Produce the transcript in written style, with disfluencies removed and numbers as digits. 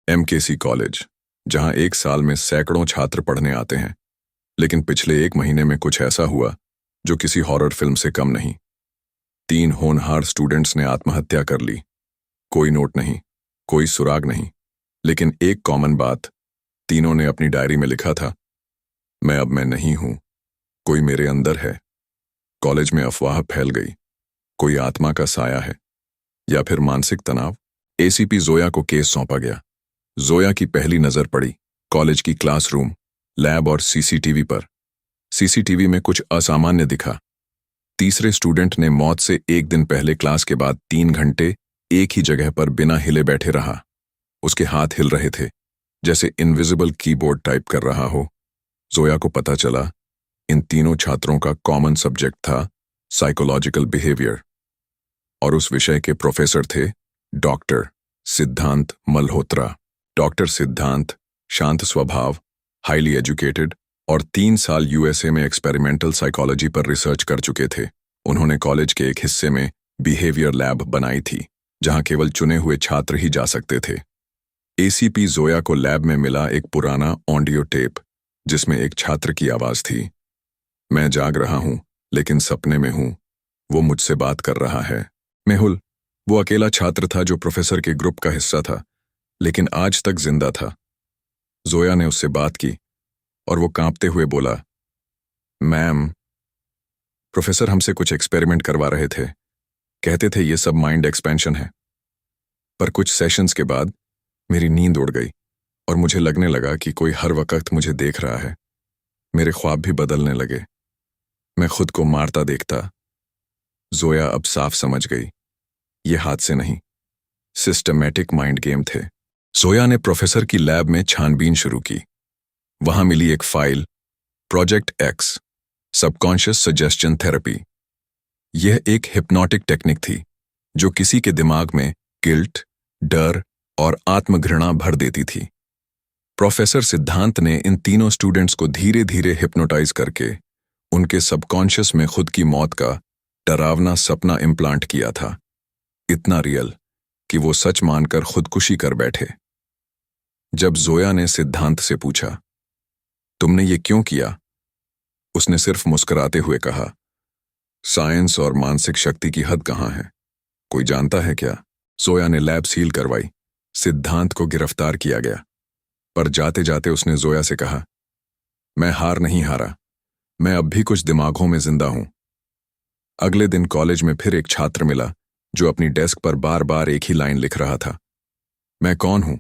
MKC college, जहां एक साल में सैकड़ों छात्र पढ़ने आते हैं। लेकिन पिछले एक महीने में कुछ ऐसा हुआ जो किसी हॉरर फिल्म से कम नहीं। 3 होनहार स्टूडेंट्स ने आत्महत्या कर ली। कोई नोट नहीं, कोई सुराग नहीं, लेकिन एक कॉमन बात। तीनों ने अपनी डायरी में लिखा था, मैं नहीं हूं, कोई मेरे अंदर है। कॉलेज में अफवाह फैल गई, कोई आत्मा का साया है या फिर मानसिक तनाव। ACP जोया को केस सौंपा गया। जोया की पहली नजर पड़ी कॉलेज की क्लासरूम, लैब और CCTV पर। CCTV में कुछ असामान्य दिखा। तीसरे स्टूडेंट ने मौत से एक दिन पहले क्लास के बाद 3 घंटे एक ही जगह पर बिना हिले बैठे रहा। उसके हाथ हिल रहे थे, जैसे इनविजिबल कीबोर्ड टाइप कर रहा हो। जोया को पता चला इन तीनों छात्रों का कॉमन सब्जेक्ट था साइकोलॉजिकल बिहेवियर, और उस विषय के प्रोफेसर थे डॉक्टर सिद्धांत मल्होत्रा। डॉक्टर सिद्धांत शांत स्वभाव, हाईली एजुकेटेड और 3 साल USA में एक्सपेरिमेंटल साइकोलॉजी पर रिसर्च कर चुके थे। उन्होंने कॉलेज के एक हिस्से में बिहेवियर लैब बनाई थी, जहां केवल चुने हुए छात्र ही जा सकते थे। ACP जोया को लैब में मिला एक पुराना ऑडियो टेप, जिसमें एक छात्र की आवाज थी, मैं जाग रहा हूं, लेकिन सपने में हूं, वो मुझसे बात कर रहा है। मेहुल, वो अकेला छात्र था जो प्रोफेसर के ग्रुप का हिस्सा था, लेकिन आज तक जिंदा था। जोया ने उससे बात की और वो कांपते हुए बोला, मैम, प्रोफेसर हमसे कुछ एक्सपेरिमेंट करवा रहे थे, कहते थे ये सब माइंड एक्सपेंशन है। पर कुछ सेशंस के बाद मेरी नींद उड़ गई और मुझे लगने लगा कि कोई हर वक्त मुझे देख रहा है। मेरे ख्वाब भी बदलने लगे, मैं खुद को मारता देखता। जोया अब साफ समझ गई, ये हादसे नहीं, सिस्टमैटिक माइंड गेम थे। जोया ने प्रोफेसर की लैब में छानबीन शुरू की। वहां मिली एक file, project X, subconscious suggestion therapy. यह एक हिप्नोटिक टेक्निक थी जो किसी के दिमाग में गिल्ट, डर और आत्मघृणा भर देती थी। प्रोफेसर सिद्धांत ने इन तीनों स्टूडेंट्स को धीरे धीरे हिप्नोटाइज करके उनके सबकॉन्शियस में खुद की मौत का डरावना सपना इम्प्लांट किया था, इतना रियल कि वो सच मानकर खुदकुशी कर बैठे। जब जोया ने सिद्धांत से पूछा, तुमने ये क्यों किया, उसने सिर्फ मुस्कुराते हुए कहा, साइंस और मानसिक शक्ति की हद कहां है, कोई जानता है क्या? जोया ने लैब सील करवाई। सिद्धांत को गिरफ्तार किया गया, पर जाते जाते उसने जोया से कहा, मैं हार नहीं हारा, मैं अब भी कुछ दिमागों में जिंदा हूं। अगले दिन कॉलेज में फिर एक छात्र मिला जो अपनी डेस्क पर बार बार एक ही लाइन लिख रहा था, मैं कौन हूं,